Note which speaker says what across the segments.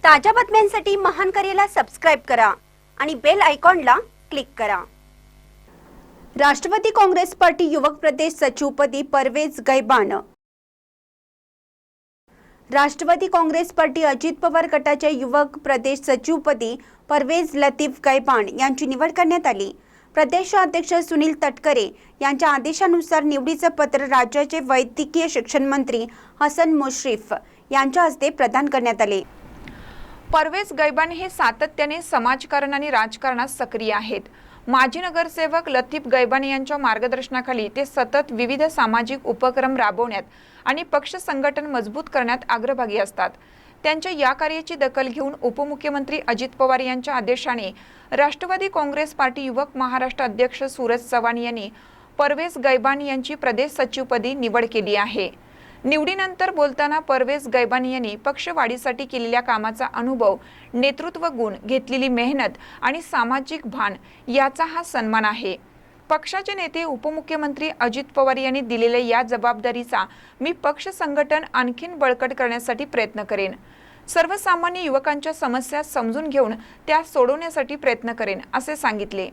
Speaker 1: ताज्या बातम्यांसाठी महान करेला सबस्क्राइब करा आणि बेल आयकॉनला क्लिक करा। राष्ट्रवादी काँग्रेस पार्टी युवक प्रदेश सचिवपदी परवेज गैबान। राष्ट्रवादी काँग्रेस पार्टी अजित पवार गटाच्या युवक प्रदेश सचिवपदी परवेज लतीफ गैबान यांची निवड करण्यात आली। प्रदेशाध्यक्ष सुनील तटकरे यांच्या आदेशानुसार निवडीचे पत्र राज्याचे वैद्यकीय शिक्षण मंत्री हसन मुश्रीफ यांच्या हस्ते प्रदान करण्यात आले।
Speaker 2: परवेज गैबान हे सातत्याने समाजकारण आणि राजकारणात सक्रिय आहेत। माजी नगरसेवक लतीफ गैबान यांच्या मार्गदर्शनाखाली ते सतत विविध सामाजिक उपक्रम राबवण्यात आणि पक्ष संघटन मजबूत करण्यात अग्रभागी असतात। त्यांच्या या कार्याची दखल घेऊन उपमुख्यमंत्री अजित पवार यांच्या आदेशाने राष्ट्रवादी काँग्रेस पार्टी युवक महाराष्ट्र अध्यक्ष सूरज चव्हाण यांनी परवेज गैबान यांची प्रदेश सचिवपदी निवड केली आहे। निवडीनंतर बोलताना परवेज गैबान यांनी पक्षवाढीसाठी केलेल्या कामाचा अनुभव, नेतृत्व गुण, घेतलेली मेहनत आणि सामाजिक भान याचा हा सन्मान आहे। पक्षाचे नेते उपमुख्यमंत्री अजित पवार यांनी दिलेल्या या जबाबदारीचा मी पक्ष संघटन आणखीन बळकट करण्यासाठी प्रयत्न करेन। सर्वसामान्य युवकांच्या समस्या समजून घेऊन त्या सोडवण्यासाठी प्रयत्न करेन असे सांगितले।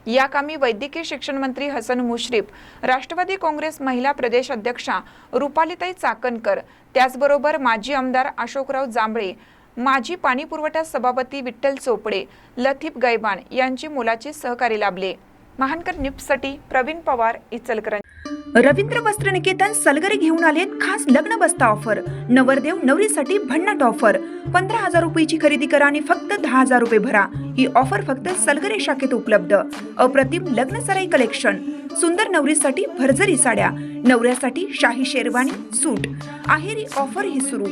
Speaker 2: या कामी वैद्यकीय शिक्षण मंत्री हसन मुश्रीफ, राष्ट्रवादी काँग्रेस महिला प्रदेश अध्यक्षा रुपालीताई चाकणकर, त्याचबरोबर माजी आमदार अशोकराव जांभळे, माजी पाणीपुरवठा सभापती विठ्ठल चोपडे, लतीफ गैबान यांची मोलाचे सहकार्य लाभले। महानकर न्यूजसाठी प्रवीण पवार, इचलकरंजी।
Speaker 3: रवींद्र वस्त्र निकेतन सलगरे घेऊन आलेत खास लग्न बस्ता ऑफर। नवरदेव नवरीसाठी भन्नाट ऑफर। 15,000 रुपयाची खरेदी करा आणि फक्त 10,000 रुपये भरा। ही ऑफर फक्त सलगरे शाखेत उपलब्ध। अप्रतिम लग्न सराई कलेक्शन, सुंदर नवरीसाठी भरजरी साड्या, नवऱ्यासाठी शाही शेरवानी, सूट। आहेरी ऑफर ही सुरू।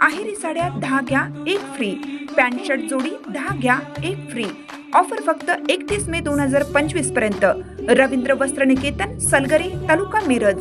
Speaker 3: आहेरी साड्या 10 घ्या 1 फ्री। पॅन्ट शर्ट जोडी 10 घ्या 1 फ्री। ऑफर फक्त 31 मे 2025 पर्यंत। रवींद्र वस्त्र निकेतन, सलगरे, तालुका मिरज।